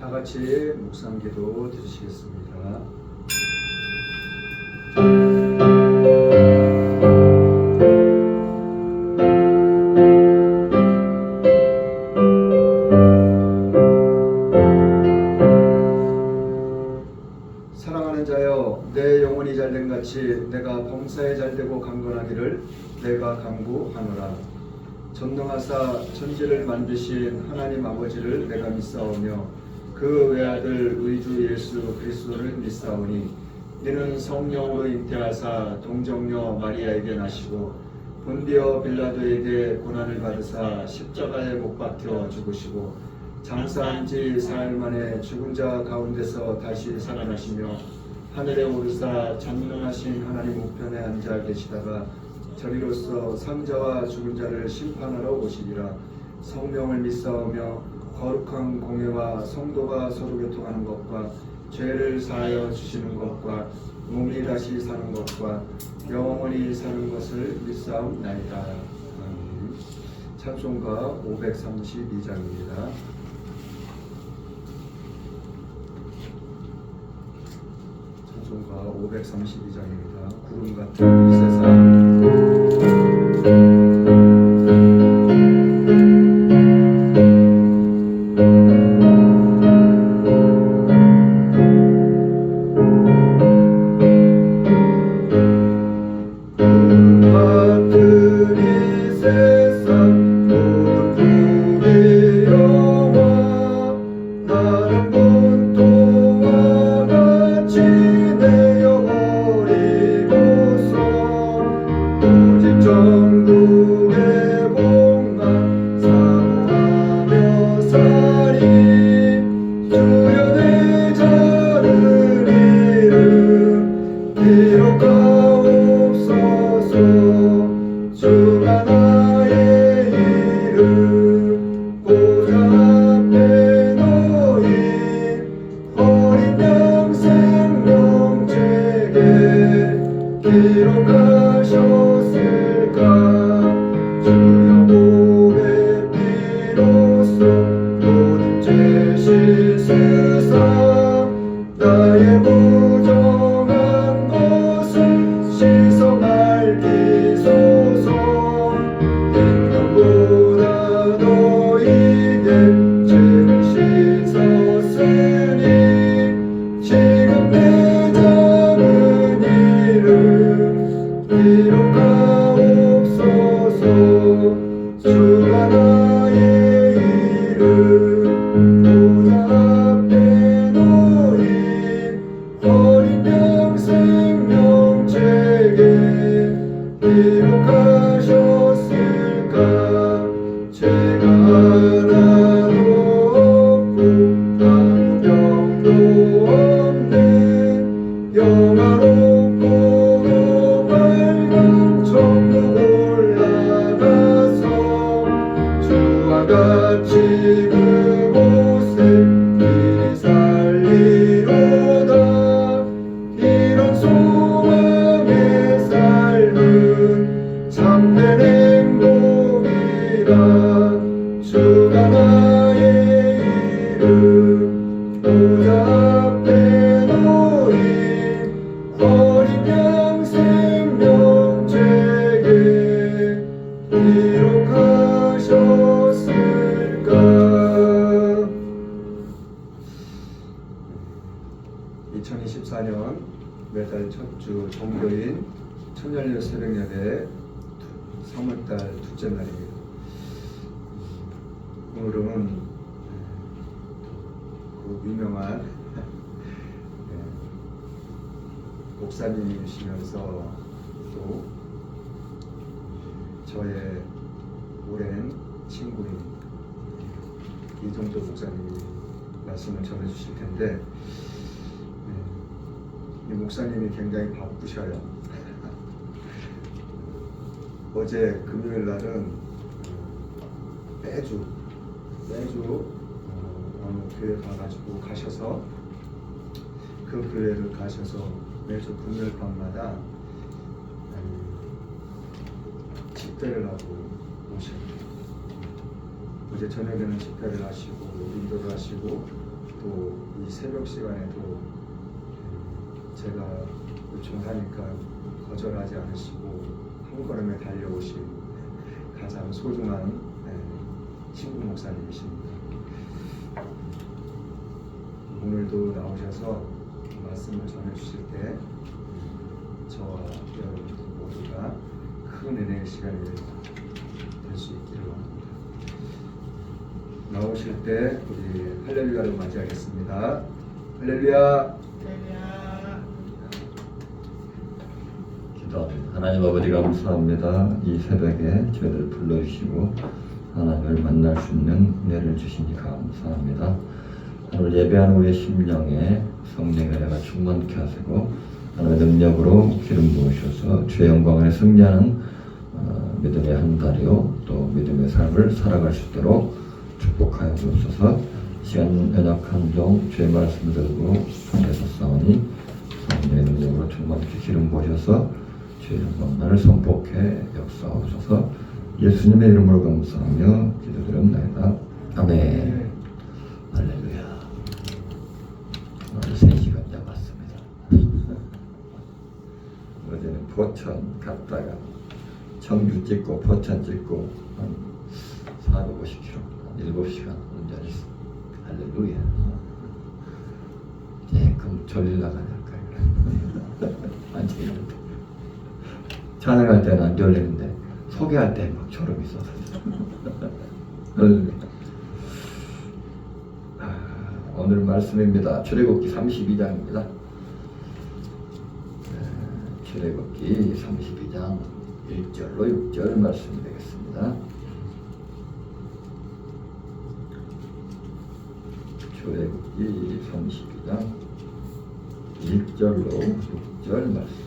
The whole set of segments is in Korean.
다 같이 묵상기도 드리시겠습니다. 사랑하는 자여, 내 영혼이 잘된 같이 내가 범사에 잘되고 강건하기를 내가 간구하노라. 전능하사 천지를 만드신 하나님 아버지를 내가 믿사오며 그 외아들 의주 예수 그리스도를 믿사오니 이는 성령으로 잉태하사 동정녀 마리아에게 나시고 본디어 빌라도에게 고난을 받으사 십자가에 못 박혀 죽으시고 장사한 지 사흘 만에 죽은 자 가운데서 다시 살아나시며 하늘에 오르사 전능하신 하나님 우편에 앉아 계시다가 저리로서 상자와 죽은 자를 심판하러 오시리라. 성령을 믿사오며 거룩한 공회와 성도가 서로 교통하는 것과 죄를 사하여 주시는 것과 몸이 다시 사는 것과 영원히 사는 것을 믿사옵나이다. 아멘. 찬송가 532장입니다. 찬송가 532장입니다. 구름 같은 이 세상 매달 첫 주 종교인 천년여 새벽예배 3월달 둘째 날입니다. 오늘은 그 유명한 목사님이시면서 또 저의 오랜 친구인 이종도 목사님이 말씀을 전해주실 텐데 이 목사님이 굉장히 바쁘셔요. 어제 금요일 날은 매주 어느 교회 가가지고 가셔서 그 교회를 가셔서 매주 금요일 밤마다 집회를 하고 오십니다. 어제 저녁에는 집회를 하시고 인도를 하시고 또 이 새벽 시간에도 제가 요청하니까 거절하지 않으시고 한 걸음에 달려오신 가장 소중한 친구 목사님이십니다. 오늘도 나오셔서 말씀을 전해주실 때 저와 여러분들 모두가 큰 은혜의 시간이 될 수 있기를 원합니다. 나오실 때 우리 할렐루야를 맞이하겠습니다. 할렐루야. 기도합니다. 하나님 아버지 감사합니다. 이 새벽에 저희를 불러주시고 하나님을 만날 수 있는 은혜를 주시니 감사합니다. 오늘 예배하는 우리의 심령에 성령의 은혜가 충만케 하시고 하나님의 능력으로 기름 부으셔서 주의 영광 안에 승리하는 믿음의 한 달이요 또 믿음의 삶을 살아갈 수 있도록 축복하여 주옵소서. 시간 연약한 종 주의 말씀을 들고 손에서 싸우니 성령의 능력으로 충만케 기름 부으셔서 주의 영광만을 선포케 역사하옵소서. 예수님의 이름으로 감사하며 기도드립니다. 아멘. 할렐루야. 오늘 3시간 잡았습니다. 어제는 포천 갔다가 청주 찍고 포천 찍고 한 450km, 7시간 운전했어. 할렐루야. 조금 졸리려고 할까요? 안 졸리는데. 찬양할 때는 안 졸리는데 소개할 때 막 졸음이 있어서. 오늘 말씀입니다. 출애굽기 32장입니다. 출애굽기 32장 1절로 6절 말씀이 되겠습니다. 출애굽기 32장 1절로 6절 말씀.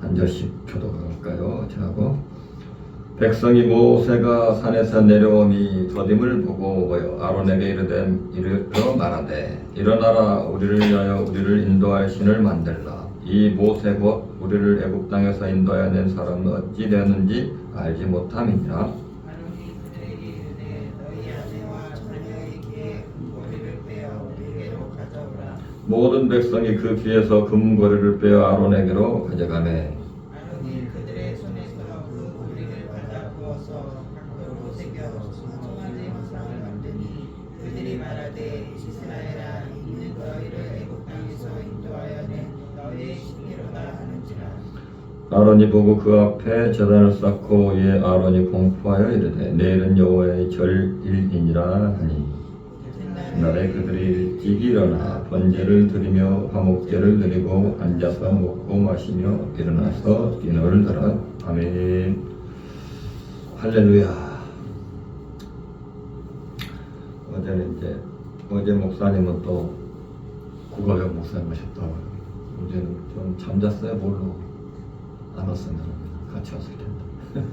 한 절씩 교독할까요? 저하고 백성이 모세가 산에서 내려오니 더딤을 보고 모여 아론에게 이르러 말하되 일어나라 우리를 위하여 우리를 인도할 신을 만들라. 이 모세 곧 우리를 애굽 땅에서 인도하여 낸 사람은 어찌 되었는지 알지 못함이니라. 아론이 그들에게 이르되 너희 아내와 자녀에게 금고리를 빼어 우리에게로 가져오라. 모든 백성이 그 귀에서 금고리를 빼어 아론에게로 가져가매 아론이 그들의 손에서 그 고리를 받아 부어서 각도로 새겨 소중한 제사상을 만드니 그들이 말하되 이스라엘아 이는 너희를 애굽 땅에서 인도하여 낸 너희의 신이로다 하는지라. 아론이 보고 그 앞에 제단을 쌓고 이에 아론이 공포하여 이르되 내일은 여호와의 절일이니라 하니 그날에 그들이 일찍 일어나 번제를 드리며 화목제를 드리고 앉아서 먹고 마시며 일어나서 기너를 들어. 아멘. 할렐루야. 어제 목사님은 또 국어역 목사님 오셨다고. 어제는 좀 잠잤어요. 뭘로 안 왔으면 같이 왔을 텐데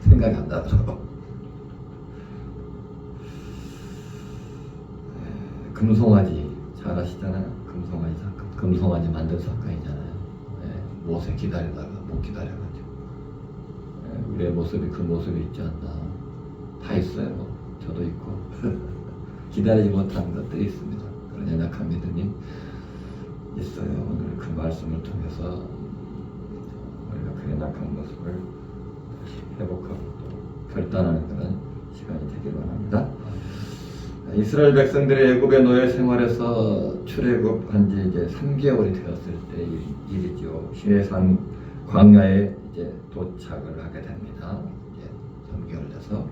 생각이 안 나더라고. 금송아지 잘 아시잖아요. 금송아지 사건, 금송아지 만든 사건이잖아요. 모세 기다리다가 못 기다려가지고 우리의 모습이 그 모습이 있지 않나. 다 있어요. 저도 있고 기다리지 못하는 것들이 있습니다. 그런 연약한 믿음이 있어요. 오늘 그 말씀을 통해서 우리가 그 연약한 모습을 다시 회복하고 또 결단하는 그런 시간이 되기를 원합니다. 이스라엘 백성들의 애굽의 노예 생활에서 출애굽한 지 이제 3개월이 되었을 때 일이죠. 시내산 광야에 이제 도착을 하게 됩니다. 이제 3개월 돼서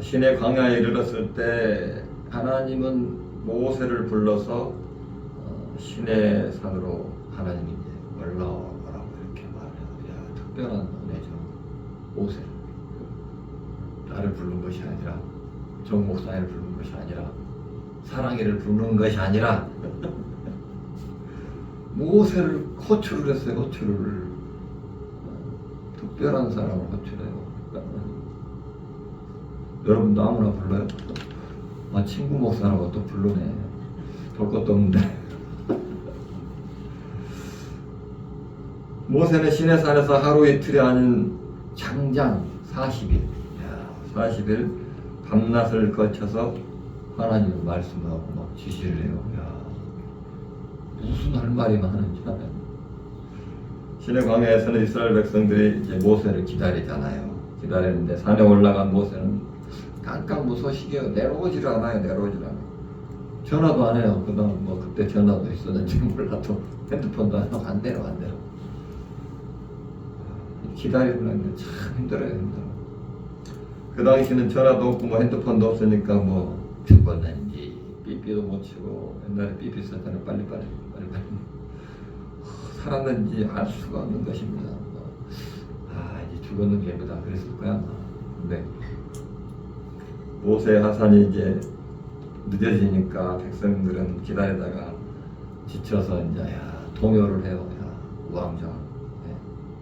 시내 광야에 이르렀을 때 하나님은 모세를 불러서 시내 산으로 하나님이 이제 올라오라고 이렇게 말해요. 특별한 은혜죠. 모세를 나를 부른 것이 아니라 정 목사를 부르는 것이 아니라 사랑이를 부르는 것이 아니라 모세를 호출을 했어요. 호출을 특별한 사람을 호출해요. 여러분도 아무나 불러요? 친구 목사라고 또 부르네. 볼 것도 없는데 모세는 시내산에서 하루 이틀이 아닌 장장 40일, 40일 밤낮을 거쳐서 하나님의 말씀하고 막 지시를 해요. 무슨 할 말이만 하는지 알아요. 시내 광야에서는 이스라엘 백성들이 이제 모세를 기다리잖아요. 기다리는데 산에 올라간 모세는 깜깜 무소식이에요. 내려오질 않아요. 내려오질 않아요. 전화도 안 해요. 그다음 뭐 그때 전화도 있었는지 몰라도 핸드폰도 안 하고 안 내려. 기다리는 게 참 힘들어요. 힘들어. 그 당시는 전화도 없고 뭐 핸드폰도 없으니까 뭐 죽었는지 삐삐도 못 치고 옛날에 삐삐 썼잖아요. 빨리빨리 살았는지 알 수가 없는 것입니다. 이제 죽었는 게 뭐다 그랬을 거야. 근데 모세 하산이 이제 늦어지니까 백성들은 기다리다가 지쳐서 이제 동요를 해요. 우왕좌왕.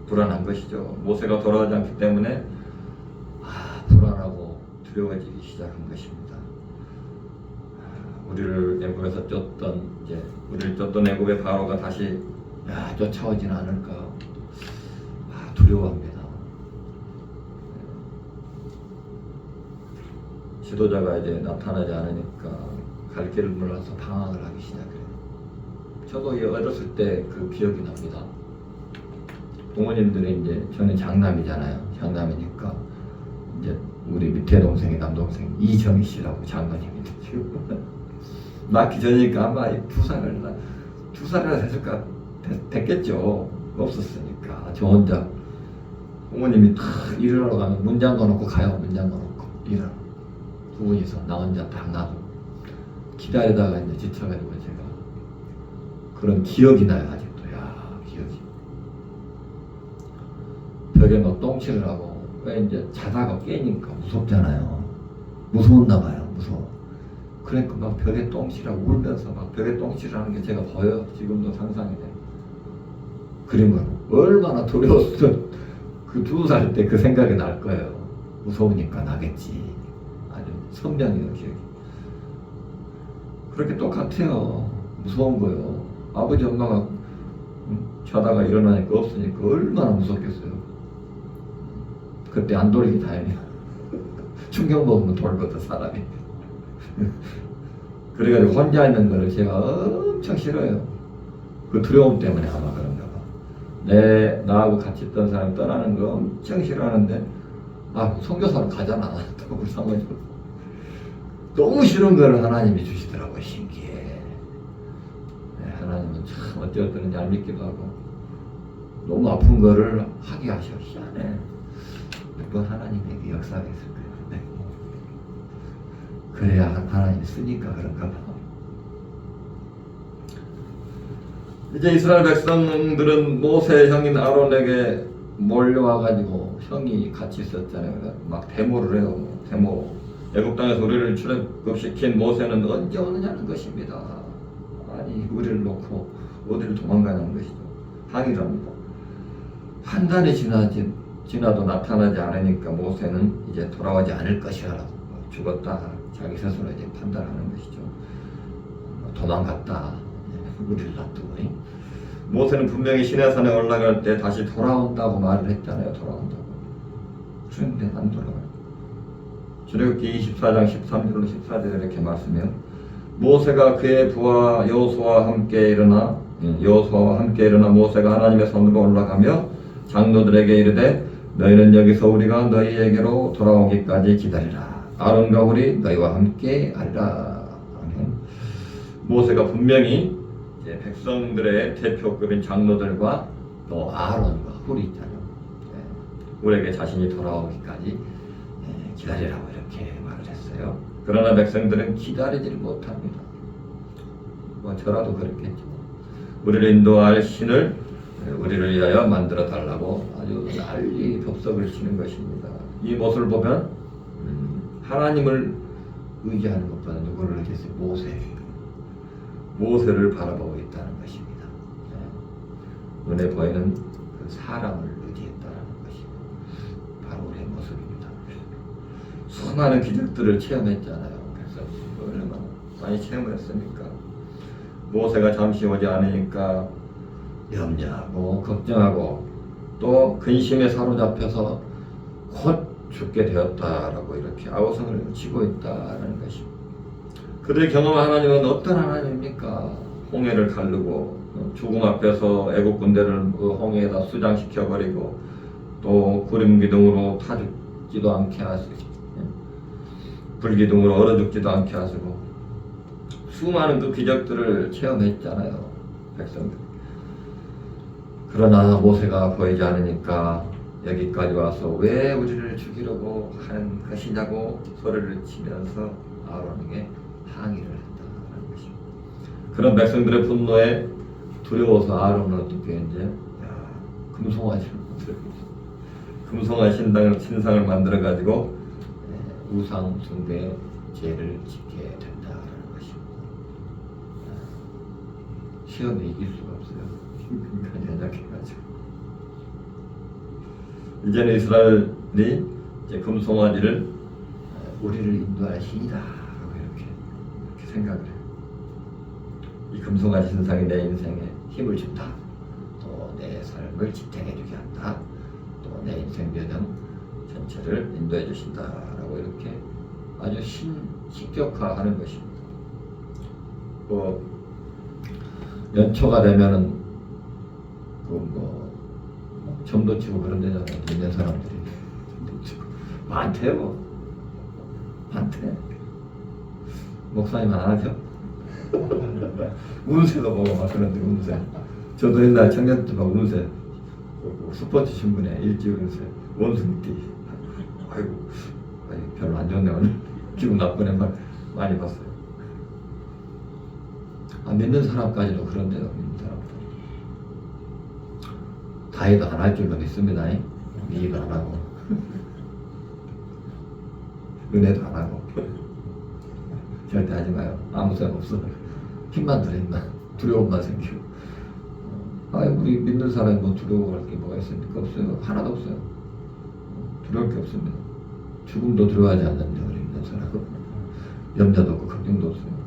불안한 것이죠. 모세가 돌아오지 않기 때문에 불안하고 두려워지기 시작한 것입니다. 우리를 애굽에서 우리를 쫓던 애굽의 바로가 다시 쫓아오진 않을까 두려워합니다. 지도자가 이제 나타나지 않으니까 갈 길을 몰라서 방황을 하기 시작해요. 저도 어렸을 때 그 기억이 납니다. 부모님들이 이제 저는 장남이잖아요. 장남이니까 이제 우리 밑에 동생이 남동생 이정희 씨라고 장모님인데 지금 낳기 전이니까 아마 2살이나 됐겠죠. 없었으니까 저 혼자 부모님이 다 일을 하러 가면 문 잠궈놓고 가요. 문 잠궈놓고 일하러 두 분이서 나 혼자 딱 놔두고 기다리다가 이제 지쳐가지고 제가 그런 기억이 나요. 아직도 기억이 벽에 막 똥칠을 하고 왜 이제 자다가 깨니까 무섭잖아요. 무서웠나 봐요. 무서워. 그러니까 막 벽에 똥칠하고 울면서 막 벽에 똥칠하는 게 제가 보여요. 지금도 상상이 돼요. 그림으로 얼마나 두려웠으면 그 2살 때 그 생각이 날 거예요. 무서우니까 나겠지. 아주 선명해요. 기억이. 그렇게 똑같아요. 무서운 거요. 아버지 엄마가 자다가 일어나니까 없으니까 얼마나 무섭겠어요. 그때 안 돌리기 다행이야. 충격 먹으면 돌거든 사람이. 그래가지고 혼자 있는 거를 제가 엄청 싫어요. 그 두려움 때문에 아마 그런가 봐. 나하고 같이 있던 사람 떠나는 거 엄청 싫어하는데 선교사로 가잖아. 또 사모님 너무 싫은 거를 하나님이 주시더라고요. 신기해. 하나님은 참 어찌어쩌는지 안 믿기도 하고 너무 아픈 거를 하게 하셔. 희한해. 몇 하나님에게 역사가 있을 거예요. 그래야 하나님이 쓰니까 그런가 봐. 이제 이스라엘 백성들은 모세 형인 아론에게 몰려와가지고 형이 같이 있었잖아요. 막 데모를 해요. 데모. 애굽 땅에서 우리를 출애굽시킨 모세는 언제 오느냐는 것입니다. 아니 우리를 놓고 어디를 도망가냐는 것이죠. 항의를 합니다. 한 달이 지나도 나타나지 않으니까 모세는 이제 돌아오지 않을 것이라 죽었다 자기 스스로 이제 판단하는 것이죠. 도망갔다. 우리를 놔두고. 모세는 분명히 시내산에 올라갈 때 다시 돌아온다고 말을 했잖아요. 돌아온다고. 그런데 안 돌아가요. 출애굽기 24장 13절로 14절에 이렇게 말씀해요. 모세가 그의 부하 여호수아와 함께 일어나 모세가 하나님의 성으로 올라가며 장로들에게 이르되 너희는 여기서 우리가 너희에게로 돌아오기까지 기다리라. 아론과 우리 너희와 함께 하리라. 모세가 분명히 이제 백성들의 대표급인 장로들과 또 아론과 훌이 있잖아요. 우리에게 자신이 돌아오기까지 기다리라고 이렇게 말을 했어요. 그러나 백성들은 기다리질 못합니다. 저라도 그렇겠죠. 우리를 인도할 신을 우리를 위하여 만들어 달라고 아주 난리 덥석을 치는 것입니다. 이 모습을 보면 하나님을 의지하는 것보다 누구를 의지했어요? 모세를 바라보고 있다는 것입니다. 눈에 보이는 그 사람을 의지했다는 것이 바로 우리의 모습입니다. 수많은 기적들을 체험했잖아요. 그래서 얼마나 많이 체험했습니까? 모세가 잠시 오지 않으니까 염려하고 걱정하고 또 근심에 사로잡혀서 곧 죽게 되었다라고 이렇게 아우성을 치고 있다라는 것입니다. 그들이 경험한 하나님은 어떤 하나님입니까? 홍해를 가르고 죽음 앞에서 애국 군대를 그 홍해에다 수장시켜 버리고 또 구름 기둥으로 타 죽지도 않게 하시고 불기둥으로 얼어 죽지도 않게 하시고 수많은 그 기적들을 체험했잖아요, 백성들. 그러나 모세가 보이지 않으니까 여기까지 와서 왜 우리를 죽이려고 하는 것이냐고 소리를 치면서 아론에게 항의를 했다는 것입니다. 그런 백성들의 분노에 두려워서 아론은 어떻게 이제 금송아 신상을 만들어 가지고 우상 숭배 죄를 짓게 된다는 것입니다. 시험에 이길 수가 없어요. 인간이 연약해가지고. 이제는 이스라엘이 이제 금송아지를 우리를 인도할 신이다라고 이렇게 생각을 해요. 이 금송아지 신상이 내 인생에 힘을 준다. 또 내 삶을 지탱해주게 한다. 또 내 인생 여정 전체를 인도해 주신다라고 이렇게 아주 신격화하는 것입니다. 뭐 연초가 되면은 점도 치고 그런 데잖아요. 있는 사람들이 점도 치고 많대요. 많대. 목사님 안 하죠? 운세도 보고 막 그런데 운세. 저도 옛날 청년 때 막 운세 스포츠 신문에 일지 운세 원숭이띠. 아이고 별로 안 좋네 오늘. 기분 나쁘네 막 많이 봤어요. 믿는 사람까지도 그런데요. 믿는 사람들. 다이도 안 할 줄로 믿습니다. 미도 안 하고 은혜도 안 하고 절대 하지 마요. 아무 소용 없어. 힘만 들어 힘만. 두려움만 생기고. 우리 믿는 사람이 뭐 두려워할 게 뭐가 있습니까? 없어요. 하나도 없어요. 두려울 게 없습니다. 죽음도 두려워하지 않는데 우리 믿는 사람은 염려도 없고 걱정도 없어요.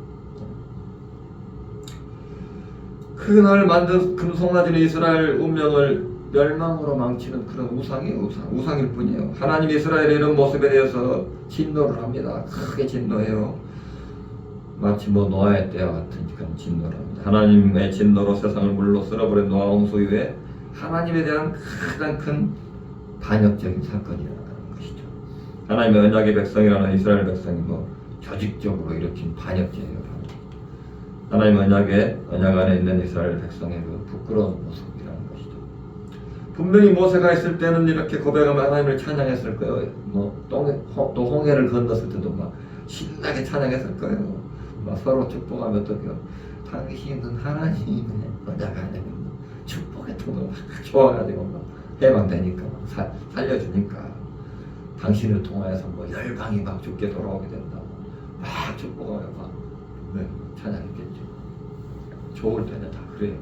그날 만든 금송아지는 이스라엘 운명을 멸망으로 망치는 그런 우상이에요. 우상일 뿐이에요. 하나님이 이스라엘의 이런 모습에 대해서 진노를 합니다. 크게 진노해요. 마치 노아의 때와 같은 그런 진노를 합니다. 하나님의 진노로 세상을 물로 쓸어버린 노아 홍수 이후에 하나님에 대한 가장 큰 반역적인 사건이 일어나는 것이죠. 하나님의 언약의 백성이라는 이스라엘 백성이 조직적으로 일으킨 반역죄예요. 하나님의 언약 안에 있는 이스라엘 백성의 그 부끄러운 모습이라는 것이죠. 분명히 모세가 있을 때는 이렇게 고백하며 하나님을 찬양했을 거예요. 또 홍해를 건넜을 때도 막 신나게 찬양했을 거예요. 막 서로 축복하며 어떻게요? 당신은 하나님의 언약 안에 있는 축복의 통로 막 좋아가지고 막 해방되니까 막 살려주니까 당신을 통하여서 열방이 막 죽게 돌아오게 된다. 막 축복하며 막 찬양했겠죠. 좋을 때는 다 그래요.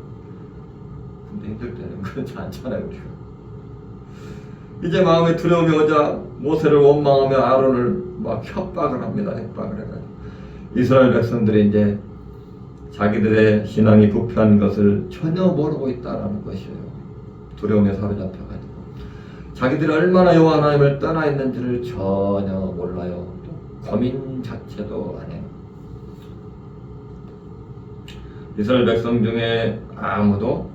근데 힘들 때는 그렇지 않잖아요. 우리가. 이제 마음에 두려움이 오자 모세를 원망하며 아론을 막 협박을 합니다. 협박을 해가지고 이스라엘 백성들이 이제 자기들의 신앙이 부패한 것을 전혀 모르고 있다라는 것이에요. 두려움에 사로잡혀가지고 자기들이 얼마나 여호와 하나님을 떠나 있는지를 전혀 몰라요. 또 고민 자체도 안 해요. 이스라엘 백성 중에 아무도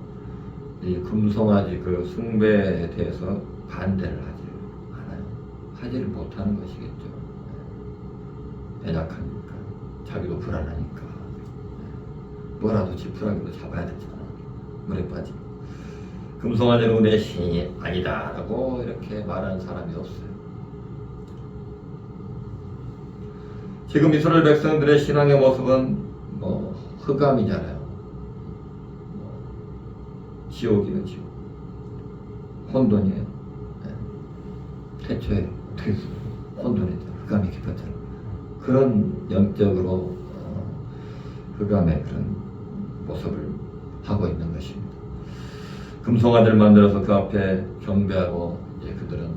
이 금송아지 그 숭배에 대해서 반대를 하지 않아요. 하지를 못하는 것이겠죠. 연약하니까, 자기도 불안하니까, 뭐라도 지푸라기로 잡아야 되잖아. 물에 빠지고. 금송아지는 내 신이 아니다라고 이렇게 말하는 사람이 없어요. 지금 이스라엘 백성들의 신앙의 모습은 흑암이잖아요. 지옥이에요, 지옥. 혼돈이에요. 태초에 혼돈이죠. 흑암이 깊었잖아요. 그런 영적으로 흑암의 그런 모습을 하고 있는 것입니다. 금송아지를 만들어서 그 앞에 경배하고 이제 그들은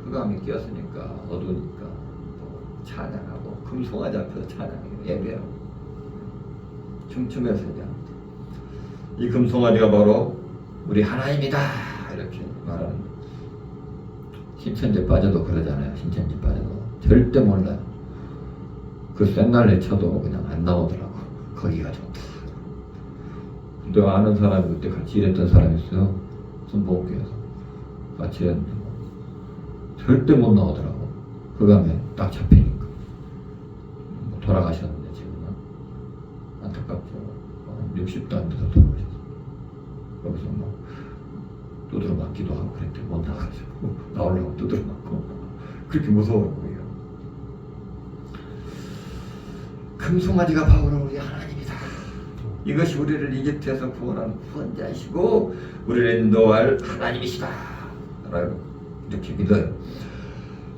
흑암이 끼었으니까 어두우니까 찬양하고 금송아지 앞에서 찬양해요. 예배하고 춤추면서 이 금송아지가 바로 우리 하나님이다 이렇게 말하는. 신천지 빠져도 그러잖아요. 신천지 빠져도 절대 몰라요. 그 생날에 쳐도 그냥 안 나오더라고. 거기가 좋다. 근데 아는 사람이 그때 같이 일했던 사람이 있어요. 순복교에서 같이 일했는데 절대 못 나오더라고. 그 감에 딱 잡히니까. 돌아가셨는데 지금은 안타깝죠. 60도 안 돼서 돌아가셨어요. 거기서 뭐 두드러 맞기도 하고 그랬대. 못 나가지고 나오려고 두드러 맞고 그렇게 무서워요. 거기가. 금송아지가 바로 우리 하나님이다. 이것이 우리를 이집트에서 구원한 구원자이시고 우리를 인도할 하나님이시다 라고 이렇게 믿어요.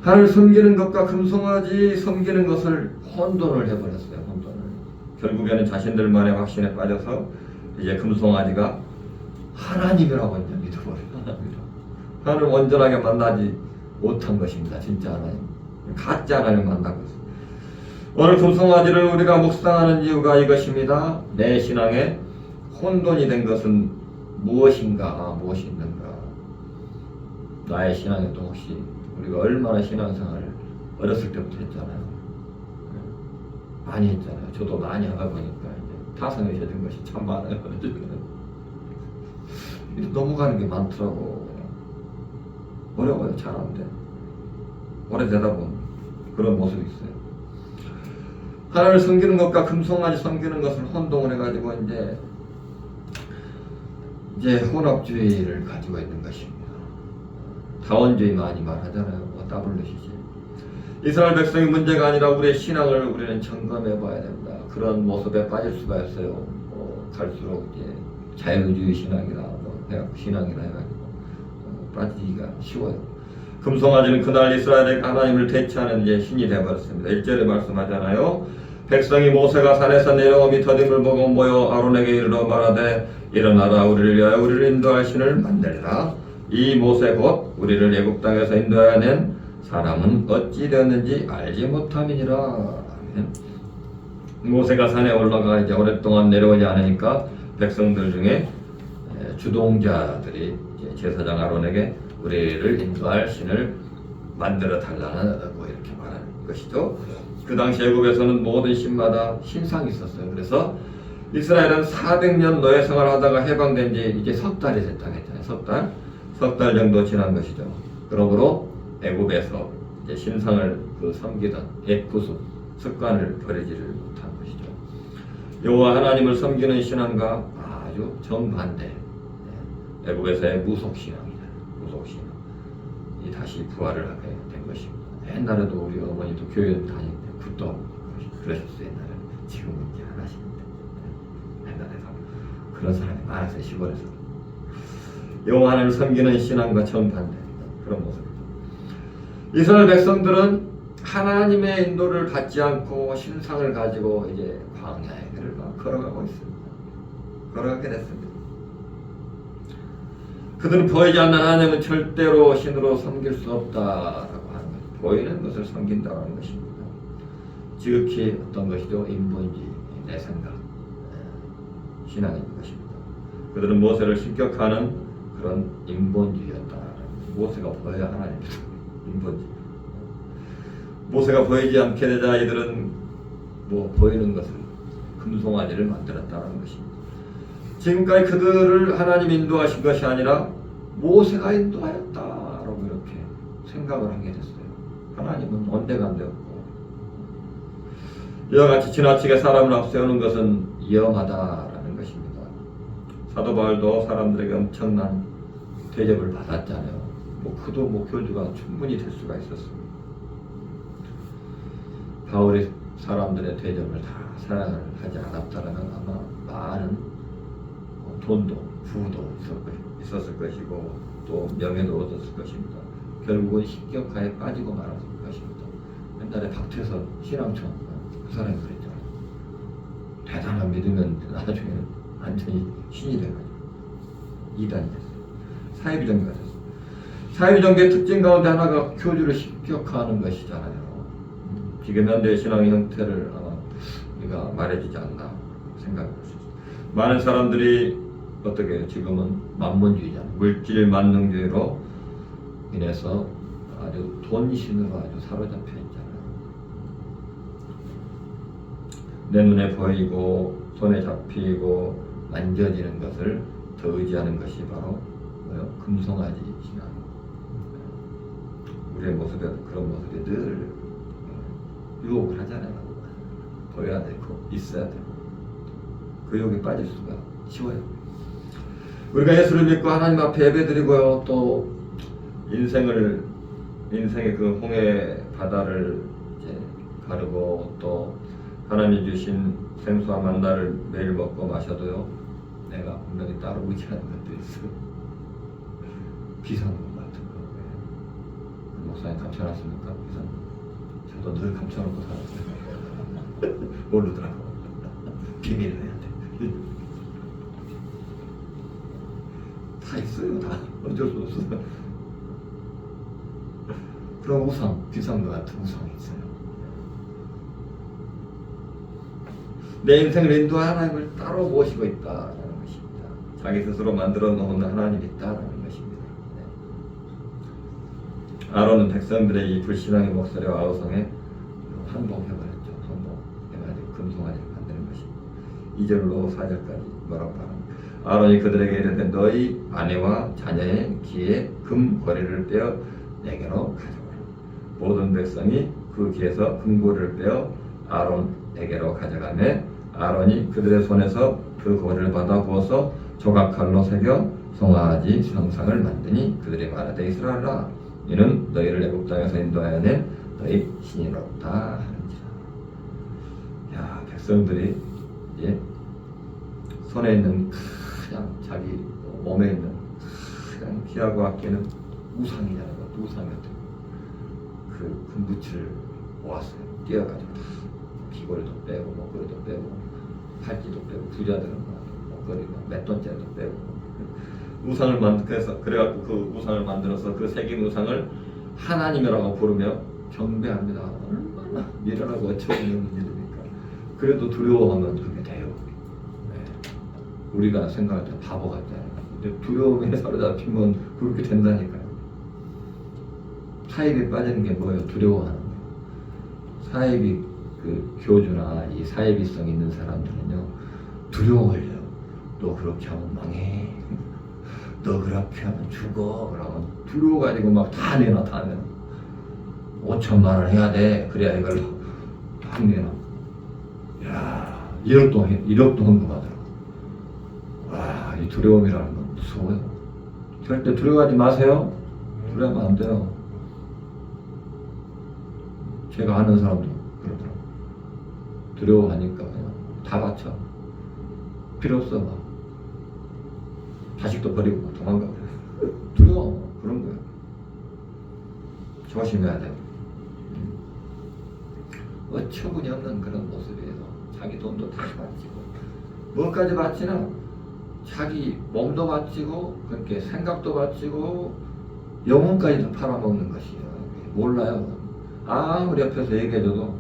하나님을 섬기는 것과 금송아지 섬기는 것을 혼돈을 해버렸어요. 혼돈을. 결국에는 자신들만의 확신에 빠져서 이제 금송아지가 하나님이라고 이제 믿어버려요. 하나님을 온전하게 만나지 못한 것입니다. 진짜 하나님. 가짜 하나님을 만나고 있어요. 오늘 금송아지를 우리가 묵상하는 이유가 이것입니다. 내 신앙에 혼돈이 된 것은 무엇인가, 무엇이 있는가. 나의 신앙에 또 혹시 우리가 얼마나 신앙생활을 어렸을 때부터 했잖아요. 많이 했잖아요. 저도 많이 하다 보니까 이제 타성해진 것이 참 많아요. 넘어가는 게 많더라고. 어려워요. 잘 안 돼. 오래되다 보면 그런 모습이 있어요. 하나님을 섬기는 것과 금송아지 섬기는 것을 혼동을 해가지고 이제 혼합주의를 가지고 있는 것입니다. 다원주의 많이 말하잖아요. 뭐 WCC. 이스라엘 백성의 문제가 아니라 우리의 신앙을 우리는 점검해 봐야 된다. 그런 모습에 빠질 수가 있어요. 갈수록 이제 자유주의 신앙이나 뭐 신앙이나 해가지고 빠지기가 쉬워요. 금송아지는 그날 이스라엘의 하나님을 대체하는 이제 신이 되어버렸습니다. 1절에 말씀하잖아요. 백성이 모세가 산에서 내려오미 더딤을 보고 모여 아론에게 이르러 말하되 일어나라 우리를 위하여 우리를 인도할 신을 만들라. 이 모세 곧 우리를 애굽 땅에서 인도하여 낸 사람은 어찌 되었는지 알지 못함이니라. 모세가 산에 올라가 이제 오랫동안 내려오지 않으니까 백성들 중에 주동자들이 이제 제사장 아론에게 우리를 인도할 신을 만들어 달라고 이렇게 말하는 것이죠. 그 당시 애굽에서는 모든 신마다 신상이 있었어요. 그래서 이스라엘은 400년 노예 생활하다가 해방된 지 이제 석 달이 됐다고 했잖아요. 석 달 정도 지난 것이죠. 그러므로 애굽에서 이제 신상을 섬기던 옛구습 습관을 버리지를 못한 것이죠. 여호와 하나님을 섬기는 신앙과 아주 정반대. 애굽에서의 무속신앙이다. 무속신앙. 이 다시 부활을 하게 된 것입니다. 옛날에도 우리 어머니도 교회 다닐 때 굿도 그러셨어요. 옛날에. 지금은 이제 안 하시는데. 옛날에도 그런 사람이 많았어요. 시골에서. 여호와 하나님을 섬기는 신앙과 정반대 그런 모습입니다. 이스라엘 백성들은 하나님의 인도를 받지 않고 신상을 가지고 이제 광야의 길을 걸어가고 있습니다. 걸어가게 됐습니다. 그들은 보이지 않는 하나님은 절대로 신으로 섬길 수 없다라고 하는 것. 보이는 것을 섬긴다는 것입니다. 지극히 어떤 것이죠? 인본주의, 내 생각, 신앙인 것입니다. 그들은 모세를 신격하는 그런 인본주의였다. 모세가 보여야 하나님입니다. 인본주의. 모세가 보이지 않게 되자 이들은 뭐 보이는 것을 금송아지를 만들었다는 것입니다. 지금까지 그들을 하나님 인도하신 것이 아니라 모세가 인도하였다라고 이렇게 생각을 하게 됐어요. 하나님은 온데간데 없고 이와 같이 지나치게 사람을 앞세우는 것은 위험하다라는 것입니다. 사도 바울도 사람들에게 엄청난 대접을 받았잖아요. 그도 교주가 충분히 될 수가 있었습니다. 바울이 사람들의 대접을 다 사랑을 하지 않았다면 아마 많은 돈도 부도 있었을 것이고 또 명예도 얻었을 것입니다. 결국은 신격화에 빠지고 말았을 것입니다. 옛날에 박태선 신앙촌 그 사람이 그랬잖아요. 대단한 믿으면 나중에는 완전히 신이 돼가지고 이단이 됐어요. 사이비종교가 됐어요. 사이비종교의 특징 가운데 하나가 교주를 신격화하는 것이잖아요. 지금 현대의 신앙의 형태를 아마 우리가 말해주지 않나 생각할 수 있습니다. 많은 사람들이 어떻게 해요? 지금은 만문주의잖아요. 물질 만능주의로 인해서 아주 돈신으로 아주 사로잡혀 있잖아요. 내 눈에 보이고 손에 잡히고 만져지는 것을 더 의지하는 것이 바로 뭐요? 금송아지 신앙. 우리의 모습에도 그런 모습이 늘 유혹을 하잖아요. 보여야 되고 있어야 되고 그 유혹에 빠질 수가 쉬워요. 우리가 예수를 믿고 하나님 앞에 예배드리고요, 또 인생의 그 홍해 바다를 이제 가르고 또 하나님이 주신 생수와 만나를 매일 먹고 마셔도요, 내가 분명히 따로 의지하는 것도 있어요. 비상금 같은 거. 목사님 감춰놨습니까? 비상금. 저도 늘 감춰놓고 살았어요. 모르더라고. 비밀을 해야 돼. 다 있어요. 다. 어쩔 수 없어요. 그런 우상, 비상금 같은 우상이 있어요. 내 인생을 인도할 하나님을 따로 모시고 있다라는 것입니다. 자기 스스로 만들어 놓은 하나님이 있다라는 것입니다. 네. 아론은 백성들의 이 불신앙의 목소리와 아우성에 항복해버렸죠. 항복해가지고 금송아지를 만드는 것입니다. 2절로 4절까지 뭐라고 말합니다. 아론이 그들에게 이르되 너희 아내와 자녀의 귀에 금고리를 빼어 내게로 가져오라. 모든 백성이 그 귀에서 금고리를 빼어 아론에게로 가져가매 아론이 그들의 손에서 그 고리를 받아 부어서 조각칼로 새겨 송아지 형상을 만드니 그들이 말하되 이스라엘아 이는 너희를 애굽 땅에서 인도하여 낸 너희 신이로다 하는지라. 야, 백성들이 이제 손에 있는 그냥 자기 몸에 있는 그냥 귀하고 아끼는 우상이잖아요. 우상 같은 그 금붙이를 모았어요. 띄어가지고 귀걸이도 빼고 목걸이도 빼고 팔찌도 빼고 부자들은 목걸이 몇 돈짜리도 빼고 우상을 만들어서 그래갖고 그 우상을 만들어서 그 새긴 우상을 하나님이라고 부르며 경배합니다. 얼마나 미련하고 어처구니 없는 일입니까? 그래도 두려워하면 그게 돼요. 네. 우리가 생각할 때 바보 같잖아요. 근데 두려움에 사로잡히면 그렇게 된다니까요. 사입에 빠지는 게 뭐예요? 두려워하는 거예요. 사입이 그 교주나 이 사이비성 있는 사람들은요 두려워해요. 너 그렇게 하면 망해. 너 그렇게 하면 죽어. 그러면 두려워가지고 막 다 내놔. 5천만 원 해야 돼. 그래야 이걸 딱 내놔. 야, 1억도 헌금하더라고. 와, 이 두려움이라는 건 무서워요. 절대 두려워하지 마세요. 두려워하면 안 돼요. 제가 아는 사람도 그러더라고. 두려워하니까 그냥 다 바쳐. 필요 없어. 막. 자식도 버리고 막 도망가. 두려워. 그런 거예요. 조심해야 돼요. 어처구니 없는 그런 모습이에요. 자기 돈도 다 바치고. 뭐까지 바치나? 자기 몸도 바치고, 그렇게 생각도 바치고, 영혼까지도 팔아먹는 것이에요. 몰라요. 아무리 옆에서 얘기해줘도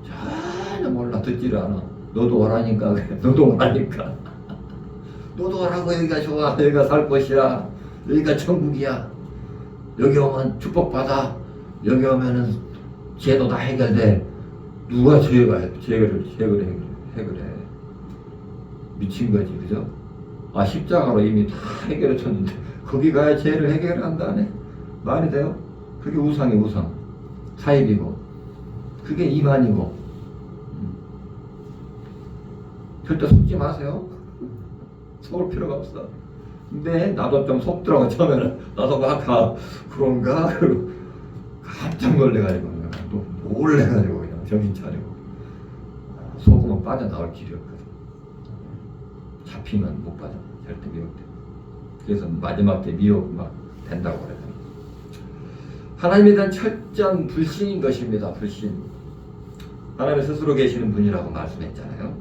전혀 몰라. 듣지를 않아. 너도 오라니까. 너도 오라니까. 너도 오라고. 여기가 좋아. 여기가 살 곳이야. 여기가 천국이야. 여기 오면 축복받아. 여기 오면은 죄도 다 해결돼. 누가 죄를 해결해. 미친 거지. 그죠? 아, 십자가로 이미 다 해결해 줬는데 거기 가야 죄를 해결한다네. 말이 돼요? 그게 우상이 우상. 사입이고 그게 이만이고. 절대 속지 마세요. 속을 필요가 없어. 근데 나도 좀 속더라고. 처음에는 나도 막 그런가? 그러고 깜짝 놀래가지고 또 몰래가지고 그냥 정신 차리고 속으면 빠져나올 길이 없거든. 잡히면 못 빠져. 절대 미혹돼. 그래서 마지막 때 미혹 막 된다고 그래요. 하나님에 대한 철저한 불신인 것입니다. 불신. 하나님 스스로 계시는 분이라고 말씀했잖아요.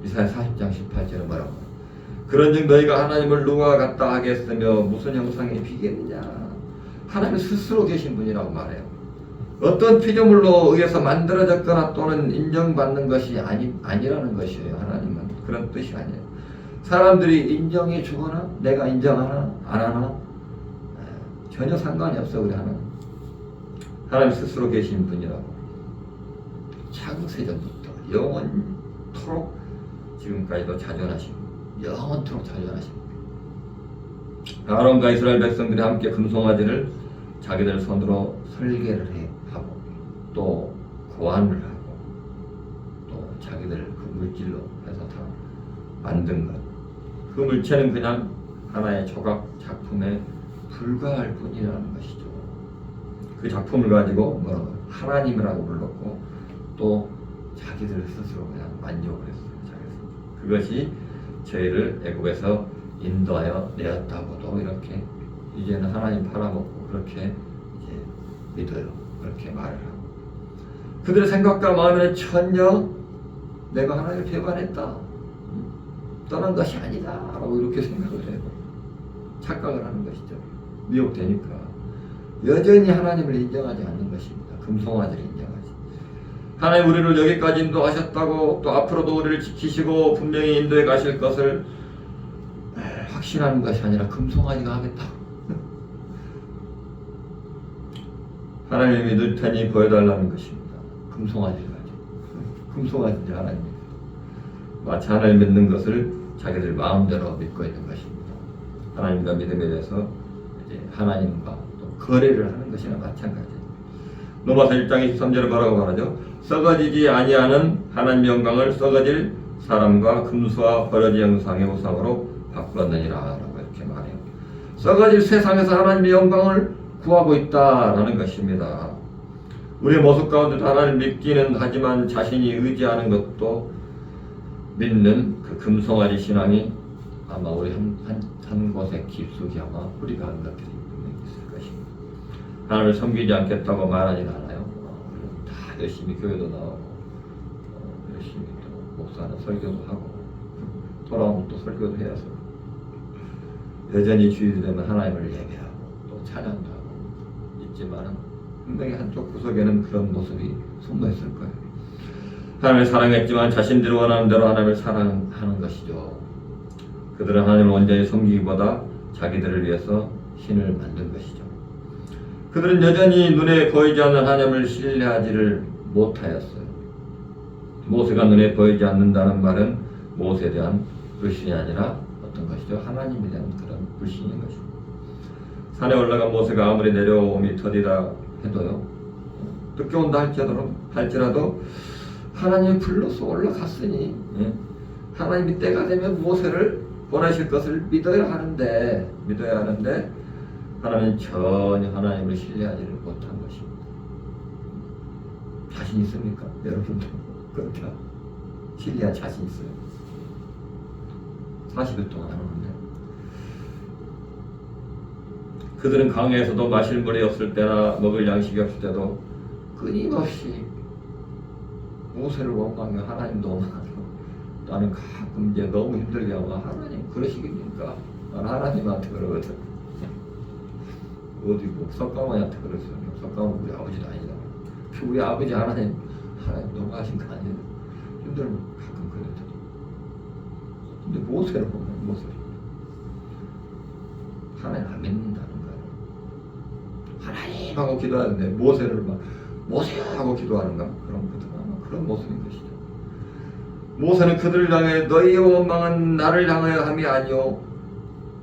이사야 40장 18절에 뭐라고? 그런즉 너희가 하나님을 누구와 같다 하겠으며 무슨 형상에 비겠느냐? 하나님 스스로 계신 분이라고 말해요. 어떤 피조물로 의해서 만들어졌거나 또는 인정받는 것이 아니라는 것이에요. 하나님은 그런 뜻이 아니에요. 사람들이 인정해 주거나 내가 인정하나 안 하나 전혀 상관이 없어. 우리 하나님 스스로 계신 분이라고. 창세전부터 영원토록 지금까지도 자존하신 영원토록 자존하신 아론과 이스라엘 백성들이 함께 금송아지를 자기들 손으로 설계를 하고 또 고안을 하고 또 자기들 그 물질로 해서 다 만든 것. 그 물체는 그냥 하나의 조각 작품에 불과할 뿐이라는 것이죠. 그 작품을 가지고 뭐라고 하나님이라고 불렀고 또 자기들 스스로 그냥 만족을 했어요. 그것이 저희를 애굽에서 인도하여 내었다고도 이렇게 이제는 하나님 팔아먹고 그렇게 이제 믿어요. 그렇게 말을 하고 그들의 생각과 마음에는 전혀 내가 하나님을 배반했다, 떠난 것이 아니다 라고 이렇게 생각을 해요. 착각을 하는 것이죠. 미혹되니까 여전히 하나님을 인정하지 않는 것입니다. 금송아지를 인정하지. 하나님 우리를 여기까지 인도하셨다고 또 앞으로도 우리를 지키시고 분명히 인도해 가실 것을 확신하는 것이 아니라 금송아지가 하겠다. 하나님이 믿을 테니 보여달라는 것입니다. 금송아지를 가지고. 금송아지인지 하나님. 마치 하나님 믿는 것을 자기들 마음대로 믿고 있는 것입니다. 하나님과 믿음에 대해서 이제 하나님과 또 거래를 하는 것이나 마찬가지입니다. 로마서 1장 23절에 뭐라고 말하죠? 썩어지지 아니하는 하나님의 영광을 썩어질 사람과 금수와 버려진 형상의 우상으로 바꾸었느니라 라고 이렇게 말해요. 썩어질 세상에서 하나님의 영광을 구하고 있다라는 것입니다. 우리의 모습 가운데도 하나님 믿기는 하지만 자신이 의지하는 것도 믿는 그 금송아지 신앙이 아마 우리 한 곳에 깊숙이 아마 뿌리가 한 것들이 분명히 있을 것입니다. 하나님을 섬기지 않겠다고 말하진 않아요. 다 열심히 교회도 나오고 열심히 또 목사는 설교도 하고 돌아오면 또 설교도 해야죠. 여전히 주일이 되면 하나님을 예배하고 또 찬양도 하고 있지만 분명히 한쪽 구석에는 그런 모습이 숨어 있을 거예요. 하나님을 사랑했지만 자신들이 원하는 대로 하나님을 사랑하는 것이죠. 그들은 하나님을 온전히 섬기기보다 자기들을 위해서 신을 만든 것이죠. 그들은 여전히 눈에 보이지 않는 하나님을 신뢰하지를 못하였어요. 모세가 눈에 보이지 않는다는 말은 모세에 대한 불신이 아니라 어떤 것이죠? 하나님에 대한 그런 불신인 것입니다. 산에 올라간 모세가 아무리 내려옴이 더디다 해도요, 늦게 온다 할지라도 하나님이 불러서 올라갔으니 하나님이 때가 되면 모세를 보내실 것을 믿어야 하는데 하나님은 전혀 하나님을 신뢰하지를 못한 것입니다. 자신 있습니까? 여러분도 그렇게 신뢰할 자신 있어요? 40일 동안 하는데 그들은 강에서도 마실 물이 없을 때나 먹을 양식이 없을 때도 끊임없이 모세를 원망하며 하나님도 원망하고 나는 가끔 이제 너무 힘들게 하고 하나님 그러시겠습니까? 나는 하나님한테 그러거든. 어디 뭐 석가모니한테 그랬어요. 석가모니 우리 아버지도 아니다. 우리 아버지 하나님 너무 하신 거 아니에요? 힘들면 가끔 그랬죠. 근데 모세를 보면 모세 하나님 안 믿는다는 거예요. 하나님 하고 기도하는데 모세를 막 모세 하고 기도하는가? 그런 모습인 것이죠. 모세는 그들을 향해 너희의 원망은 나를 향하여 함이 아니요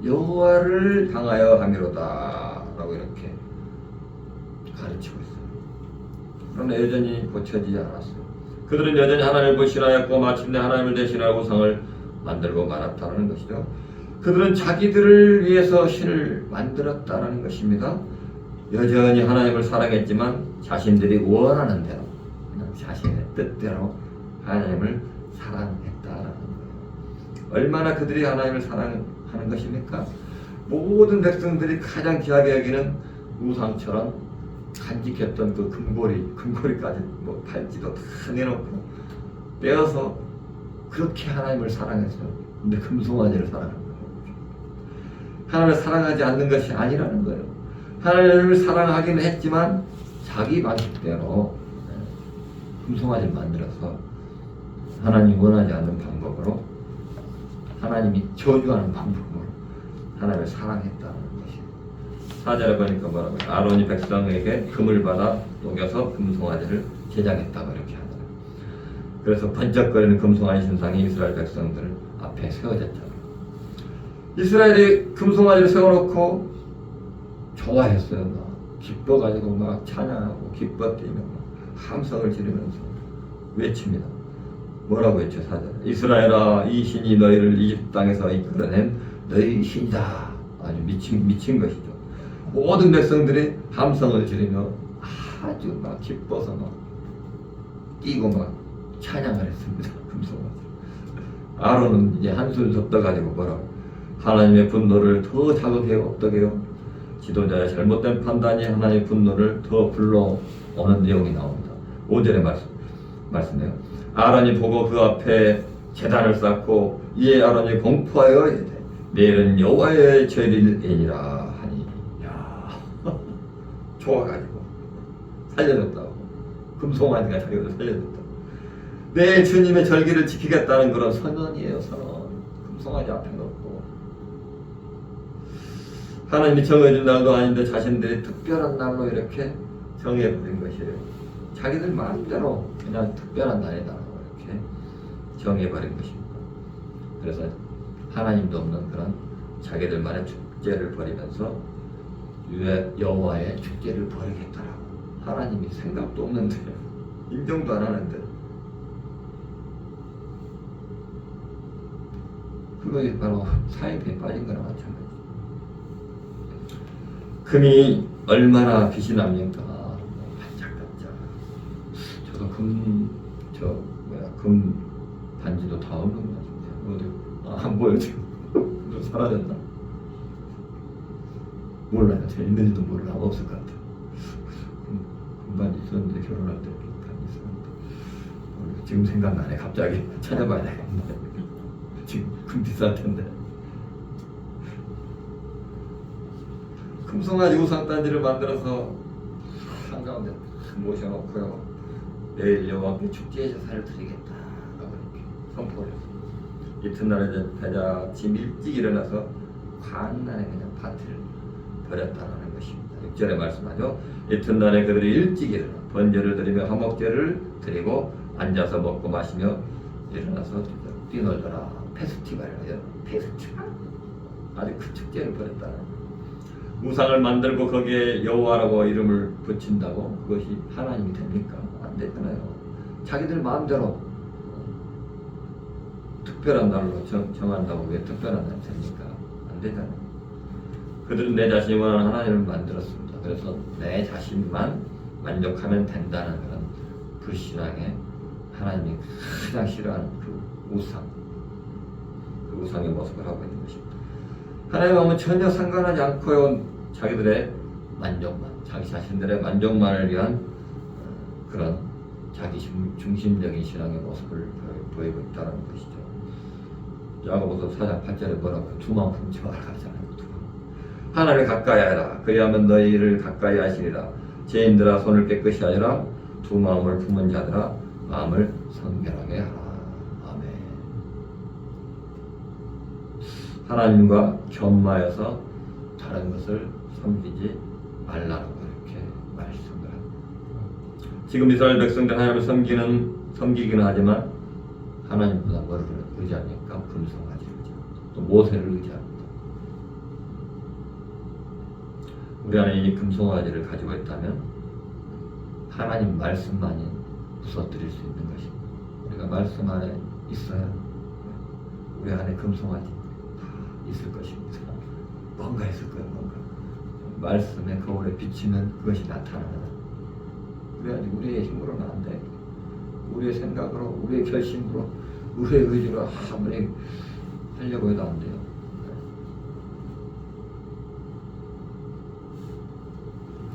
여호와를 향하여 함이로다 라고 이렇게 가르치고 있어요. 그러나 여전히 고쳐지지 않았어요. 그들은 여전히 하나님을 불신하였고 마침내 하나님을 대신할 우상을 만들고 말았다는 것이죠. 그들은 자기들을 위해서 신을 만들었다는 것입니다. 여전히 하나님을 사랑했지만 자신들이 원하는 대로 자신의 뜻대로 하나님을 사랑했다라는 거예요. 얼마나 그들이 하나님을 사랑하는 것입니까? 모든 백성들이 가장 귀하게 여기는 우상처럼 간직했던 그 금고리까지 뭐 팔찌도 다 내놓고 빼어서 그렇게 하나님을 사랑했어요. 근데 금송아지를 사랑하는 거예요. 하나님을 사랑하지 않는 것이 아니라는 거예요. 하나님을 사랑하기는 했지만 자기 방식대로 금송아지를 만들어서 하나님 원하지 않는 방법으로 하나님이 저주하는 방법으로 하나님을 사랑했다는 것이에요. 4절에 보니까 뭐라고요? 아론이 백성에게 금을 받아 녹여서 금송아지를 제작했다고 이렇게 하더라고요. 그래서 번쩍거리는 금송아지 신상이 이스라엘 백성들 앞에 세워졌잖아요. 이스라엘이 금송아지를 세워놓고 좋아했어요. 막 기뻐가지고 막 찬양하고 기뻐 뛰며 막 함성을 지르면서 외칩니다. 뭐라고 외쳐? 4절 이스라엘아, 이 신이 너희를 이집트 땅에서 이끌어낸 너희 신이다. 아주 미친 것이죠. 모든 백성들이 함성을 지르며 아주 막 기뻐서 막 뛰고 막 찬양을 했습니다. 금송아지. 아론은 이제 한술 덮어가지고 뭐라고? 하나님의 분노를 더 자극해요. 어떻게요? 지도자의 잘못된 판단이 하나님의 분노를 더 불러오는 내용이 나옵니다. 5절의 말씀이에요. 아론이 보고 그 앞에 제단을 쌓고 이에 아론이 공포하여 이르되 내일은 여호와의 절일이니라 하니. 야 좋아가지고 살려줬다고. 금송아지가 자기를 살려줬다고. 내일 주님의 절기를 지키겠다는 그런 선언이에요. 선언. 금송아지 앞에 놓고 하나님이 정해준 날도 아닌데 자신들이 특별한 날로 이렇게 정해버린 것이에요. 자기들 마음대로 그냥 특별한 날이다 이렇게 정해버린 것입니다. 그래서 하나님도 없는 그런 자기들만의 축제를 벌이면서 여호와의 축제를 벌이겠다라고. 하나님이 생각도 없는데 인정도 안 하는데 그것이 바로 사입에 빠진 거나 마찬가지. 금이 얼마나 빛이 납니까? 반짝반짝. 저도 금 반지도 다 없는 것 같은데 어디 안 보여 지금. 사라졌나? 몰라요. 제가 있는지도 몰라. 없을 것 같아요. 금반지 있었는데 결혼할 때 반지 있었는데 지금 생각나네. 갑자기 찾아봐야 되겠네. 지금 금 비쌀 텐데. 금송아지 우상단지를 만들어서 한가운데 모셔놓고요. 내일 여호와께 축제의 제사를 드리겠다 라고 이렇게 선포를 했어요. 이튿날에 배자 아침 일찍 일어나서 광란에 그냥 파티를 벌였다는 것입니다. 6절에 말씀하죠. 이튿날에 그들이 일찍 일어나 번제를 드리며 화목제를 드리고 앉아서 먹고 마시며 일어나서 뛰놀더라. 페스티벌이에요. 페스티벌. 아주 큰 축제를 벌였다는. 우상을 만들고 거기에 여호와라고 이름을 붙인다고 그것이 하나님이 됩니까? 안 되잖아요. 자기들 마음대로 특별한 날로 정한다고 왜 특별한 날이 됩니까? 안 되잖아요. 그들은 내 자신이 원하는 하나님을 만들었습니다. 그래서 내 자신만 만족하면 된다는 그런 불신앙에 하나님이 가장 싫어하는 그 우상의 모습을 하고 있는 것입니다. 하나님은 전혀 상관하지 않고요. 자기들의 만족만, 자기 자신들의 만족만을 위한 그런 자기 중심적인 신앙의 모습을 보이고 있다는 것이죠. 야고보서 4장 8절에 뭐라고요? 두 마음 품지마라 하잖아요. 하나님을 가까이 하라. 그리하면 너희를 가까이 하시리라. 죄인들아 손을 깨끗이 하여라. 두 마음을 품은 자들아 마음을 성결하게 하라. 아멘. 하나님과 겸하여서 다른 것을 섬기지 말라고 이렇게 말씀을 합니다. 지금 이스라엘 백성들 하나님을 섬기기는 하지만 하나님보다 뭐를 의지합니까? 금송아지를 의지합니다. 또 모세를 의지합니다. 우리 안에 이 금송아지를 가지고 있다면 하나님 말씀만이 부서뜨릴 수 있는 것입니다. 우리가 말씀 안에 있어야 우리 안에 금송아지 있을 것입니다. 뭔가 있을 거예요. 뭔가 말씀의 거울에 비치면 그것이 나타나는. 그래야지 우리의 힘으로는 안 돼. 우리의 생각으로, 우리의 결심으로, 우리의 의지로 아무리 하려고 해도 안 돼요.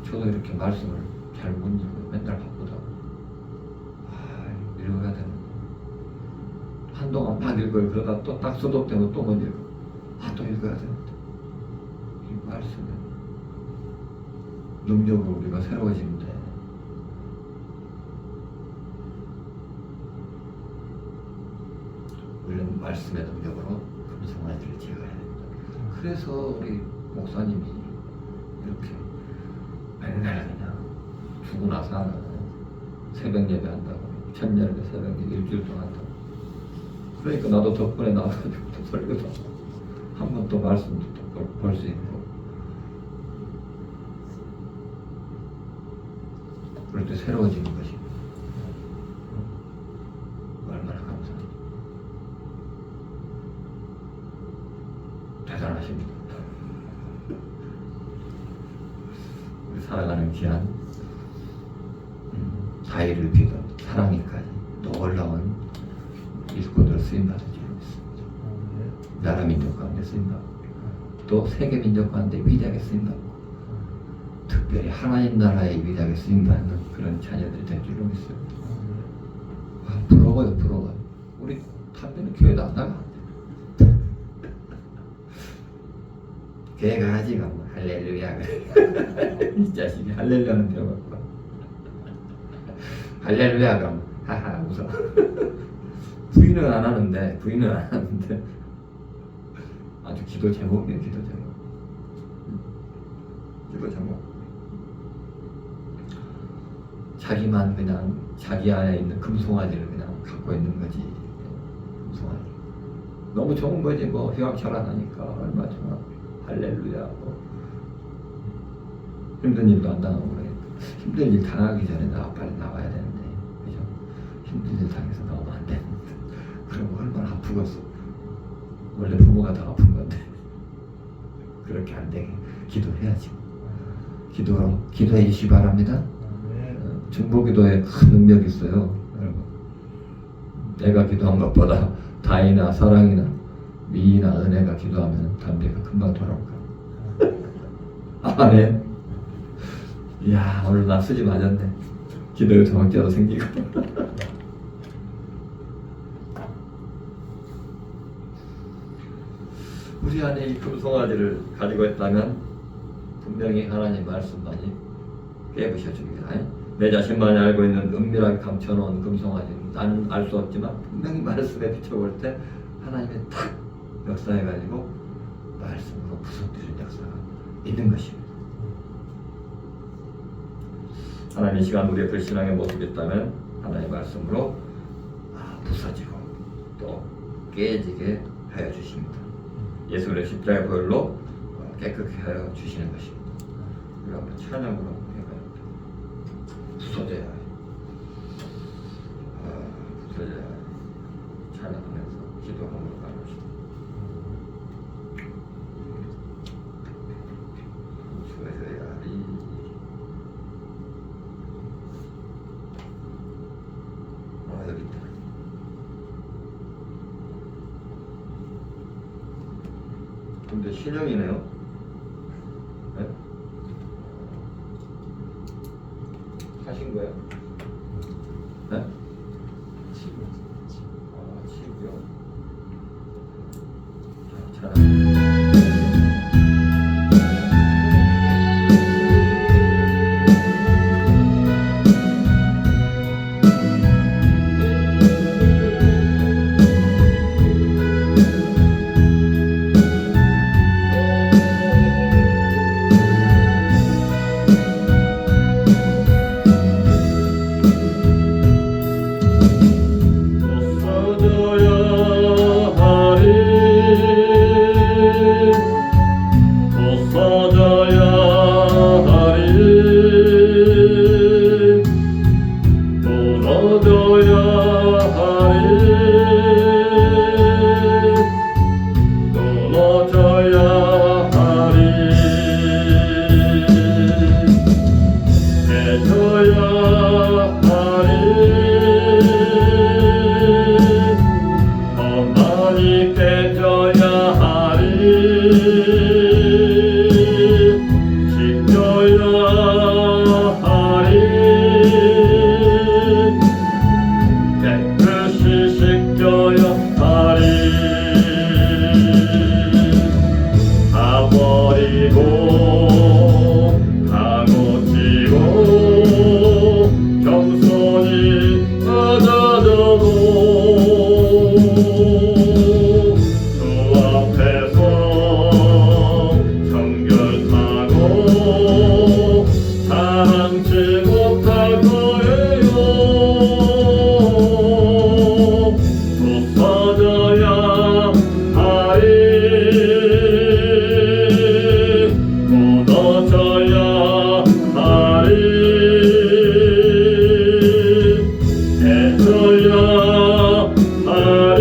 저도 이렇게 말씀을 잘 못 읽고 맨날 바쁘다고. 읽어야 되는데 한동안 막 읽어요. 그러다 또 딱 소독되면 또 못 읽어. 또 읽어야 되는데 이 말씀은 능력으로 우리가 새로워지는데 우리는 말씀의 능력으로 금송아지를 제거해야 됩니다. 그래서 우리 목사님이 이렇게 맨날 그냥 죽고 나서 하는 새벽 예배 한다고, 천년의 새벽 예배 일주일 동안 한다고. 그러니까 나도 덕분에 나와가지고 또 설교도 한 번 또 말씀도 또 볼 수 있고, 그럴 때 새로워지는 것입니다. 얼마나 감사합니다. 대단하십니다. 우리 살아가는 귀한 다이를 비던 사랑이까지 놀라운 일꾼으로 쓰임받은 줄로 믿습니다. 나라 민족 가운데 쓰임받고 또 세계 민족 가운데 위대하게 쓰임받고 특별히 하나님 나라에 위대하게 쓰임받는 그런 자녀들이 될 줄로 믿습니다. 부러워요, 부러워요. 우리 탐배는 교회도 안 나가. 교회 가야지 가면 할렐루야. 이 자식이 할렐루야는 배워갖고 할렐루야 그럼 하하 웃어. 부인은 안 하는데 아주 기도 제목이에요. 기도 제목. 자기만 그냥 자기 안에 있는 금송아지를 그냥 갖고 있는 거지. 금송아지 너무 좋은 거지 뭐. 휘황찬란하니까 얼마 좋아. 할렐루야. 뭐. 힘든 일도 안 당하고 그래. 힘든 일 당하기 전에 빨리 나와야 되는데, 그죠? 힘든 일 당해서 나오면 안 되는데, 그럼 얼마나 아프겠어. 원래 부모가 더 아픈 건데. 그렇게 안 되게 기도해야지. 기도해 주시기 바랍니다. 중보기도에 큰 능력이 있어요, 여러분. 내가 기도한 것보다 다이나 사랑이나 미이나 은혜가 기도하면 담배가 금방 돌아올 거야. 아멘. 이야, 오늘 나 수지 맞았네. 기도의 정학자도 생기고. 우리 안에 이 금송아지를 가지고 있다면 분명히 하나님 말씀만이 깨부셔 줍니다. 내 자신만이 알고 있는 은밀하게 감춰놓은 금송아지는 나는 알 수 없지만 분명히 말씀에 비춰볼 때 하나님의 탁 역사해가지고 말씀으로 부숴뜨리는 역사가 있는 것입니다. 하나님 이 시간 우리의 불신앙의 모습이 있다면 하나님의 말씀으로 부서지고 또 깨지게 하여 주십니다. 예수 그리스도의 십자가의 보혈로 깨끗하게 하여 주시는 것입니다. 우리가 한번 찬양으로 해봐요. 부서져야 해. 부서져야 해. 찬양하면서 기도함으로 가봅시다. 부서져야 하리. 여기 있다. 근데 신형이네요. 네? 사신 거예요? 네? 치고요. 자, 사랑치 못할 거예요. 부서져야 하리, 무너져야 하리, 깨져야 하리,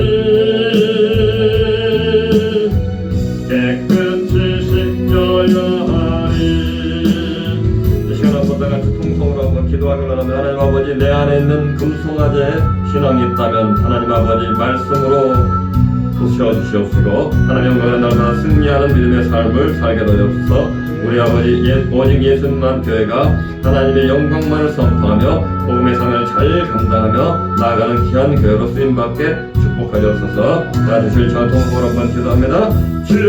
깨끗이 씻겨야 하리. 이 시간 한번 다 같이 통성으로 한번 기도하기를 원하며, 하나님 아버지, 내 안에 있는 금송아지 신앙이 있다면 하나님 아버지 말씀으로 부셔주시옵시고, 하나님 영광의 날마다 승리하는 믿음의 삶을 살게 하옵소서. 우리 아버지 오직 예수님만 교회가 하나님의 영광만을 선포하며 복음의 삶을 잘 감당하며 나아가는 귀한 교회로 쓰임받게 축복하옵소서. 나주실 전통으로 한번 기도합니다. 주여,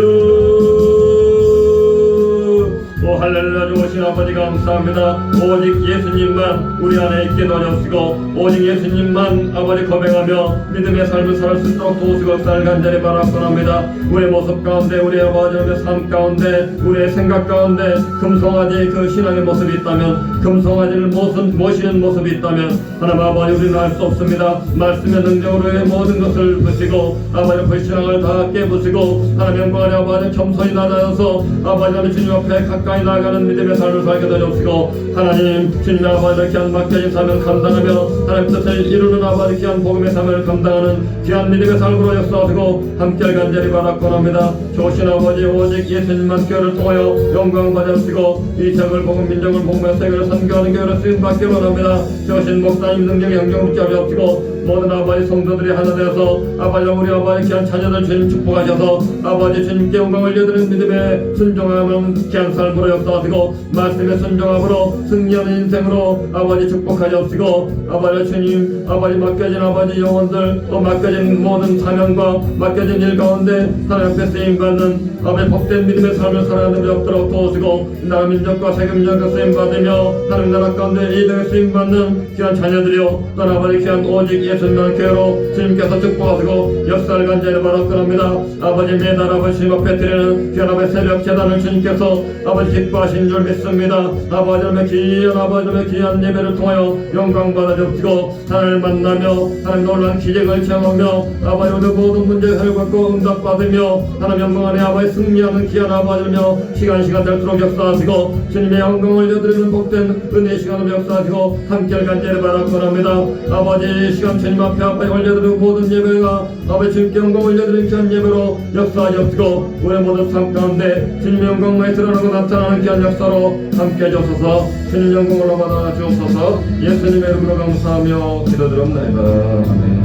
오 할렐루야. 좋으신 아버지 감사합니다. 오직 예수님만 우리 안에 있게 넣어주시고, 오직 예수님만 아버지 고백하며 믿음의 삶을 살 수 있도록 도우시고 살 간절히 바라옵나이다. 우리의 모습 가운데, 우리의 아버지의 삶 가운데, 우리의 생각 가운데 금송아지 그 신앙의 모습이 있다면, 금송아지를 모시는 모습이 있다면 하나님 아버지 우리는 알 수 없습니다. 말씀의 능력으로의 모든 것을 부시고 아버지 불신앙을 다 깨부시고 하나님 영광의 아버지 겸손히 낮아져서 아버지 주님 앞에 가까이 나아가는 믿음의 삶을 살게 되옵시고, 하나님 주님 아버지의 귀한 맡겨진 삶을 감당하며 하나님 뜻을 이루는 아버지 귀한 복음의 삶을 감당하는 귀한 믿음의 삶으로 역사하시고 함께 간절히 바라옵나이다. 좋으신 아버지 오직 예수님만 교회를 통하여 영광 받으시고 이 지역을 복음 민족을 복음의 세계를 선교하는 교회를 쓰임받기를 원합니다. 좋으신 목사님 능력의 영광을 붙잡으시고 모든 아버지 성도들이 하나 되어서 아버지 우리 아버지 귀한 자녀들 주님 축복하셔서 아버지 주님께 영광을 올려드리는 믿음의 순종하는 귀한 삶으로 역사하시고 말씀의 순종함으로 승리하는 인생으로 아버지 축복하셨시고, 아버지 주님 아버지 맡겨진 아버지 영혼들 또 맡겨진 모든 사명과 맡겨진 일 가운데 하나님 앞에 쓰임받는 아버지 복된 믿음의 삶을 살아가는 데 없도록 도우시고, 나라 민족과 세금민족과 쓰임받으며 하나님 나라 가운데 이득을 쓰임받는 귀한 자녀들이요 또 아버지 귀한 오직 예수님만 교회로 주님께서 축복하시고 역사를 간절히 바라옵나이다. 아버지 매달 아버지 주님 앞에 드리는 귀한 아버지 새벽 제단을 주님께서 아버지 기뻐하신 줄 믿습니다. 아버지의 귀한 아버지의 귀한 예배를 통하여 영광 받아주시고 하나님을 만나며 하나님 놀라운 기적을 체험하며 아버지 우리 모든 문제를 해결받고 응답받으며 하나님 영광 안에 아버지 승리하는 귀한 아버지며 시간 될수록 역사하시고 주님의 영광을 올려드리는 복된 은혜의 시간을 역사하시고 함께 간절히 바라옵나이다. 아버지 시간 주님 앞에 아버지 올려드리고 모든 예배가 아버지 주님께 영광 올려드리는 귀한 예배로 역사하시옵시고 우리 모든 삶 가운데 주님의 영광만이 드러나고 나타나는 귀한 역사로 함께 해주소서. 주님 영광을 받아 주옵소서. 예수님의 이름으로 감사하며 기도드립니다. 아멘.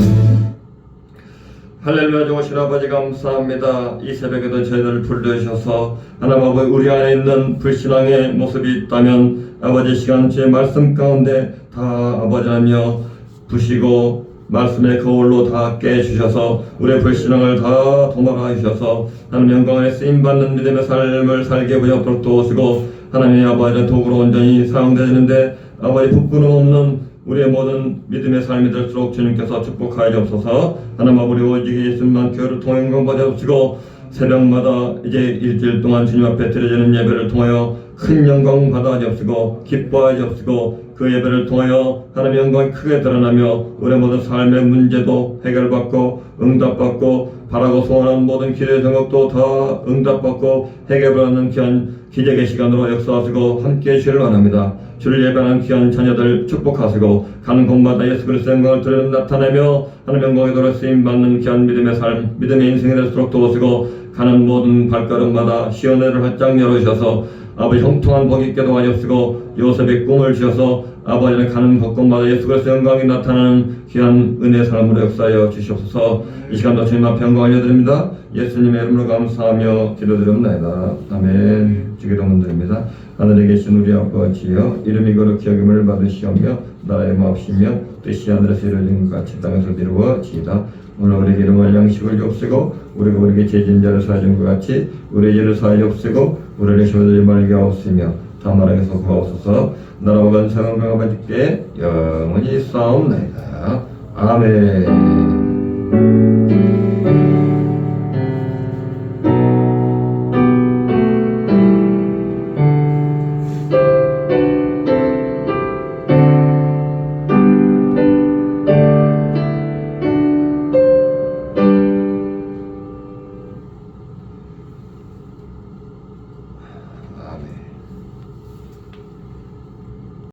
할렐루야. 좋으신 아버지 감사합니다. 이 새벽에도 저희들을 불러주셔서 하나님 아버지 우리 안에 있는 불신앙의 모습이 있다면 아버지 시간 주의 말씀 가운데 다 아버지하며 부시고 말씀의 거울로 다 깨주셔서 우리의 불신앙을 다 도막아 주셔서 하나님 영광에 쓰임받는 믿음의 삶을 살게 하여 도우시고 하나님의 아버지의 도구로 온전히 사용되는데 아버지 부끄럼 없는 우리의 모든 믿음의 삶이 될수록 주님께서 축복하여 주옵소서. 하나님 아버지 오직 예수님만 교회를 통해 영광 받아 주시고 새벽마다 이제 일주일 동안 주님 앞에 드려지는 예배를 통하여 큰 영광 받아 주옵시고 기뻐하여 주옵시고 그 예배를 통하여 하나님의 영광이 크게 드러나며 우리의 모든 삶의 문제도 해결받고 응답받고 바라고 소원하는 모든 기도의 정욕도 다 응답받고 해결받는 귀한 기적의 시간으로 역사하시고 함께해 주시길 원합니다. 주를 예배하는 귀한 자녀들 축복하시고 가는 곳마다 예수 그리스도의 영광을 드러 나타내며 하나님 영광에 돌아 쓰임받는 귀한 믿음의 삶, 믿음의 인생이 될수록 도우시고 가는 모든 발걸음마다 시원회를 활짝 열어주셔서 아버지 형통한 복 있게 도와주시고 요셉의 꿈을 주셔서 아버지는 가는 곳곳마다 예수 그리스도의 영광이 나타나는 귀한 은혜의 삶으로 역사하여 주시옵소서. 이 시간도 주님 앞에 영광 올려드립니다. 예수님의 이름으로 감사하며 기도드립니다. 아멘. 주기도문 드립니다. 하늘에 계신 우리 아버지여 이름이 거룩히 여김을 받으시오며 나라의 마옵시며 뜻이 하늘에서 이루어진 것 같이 땅에서 이루어지이다. 오늘 우리에게 일용할 양식을 주옵시고 우리가 우리에게 죄진 자를 사하준 것 같이 우리의 죄를 사하여 주옵시고 우리를 시험에 말게 하옵시며 다만 악에서 구하옵소서. 나라와 권세는 아버지께 영원히 싸움나이다. 아멘.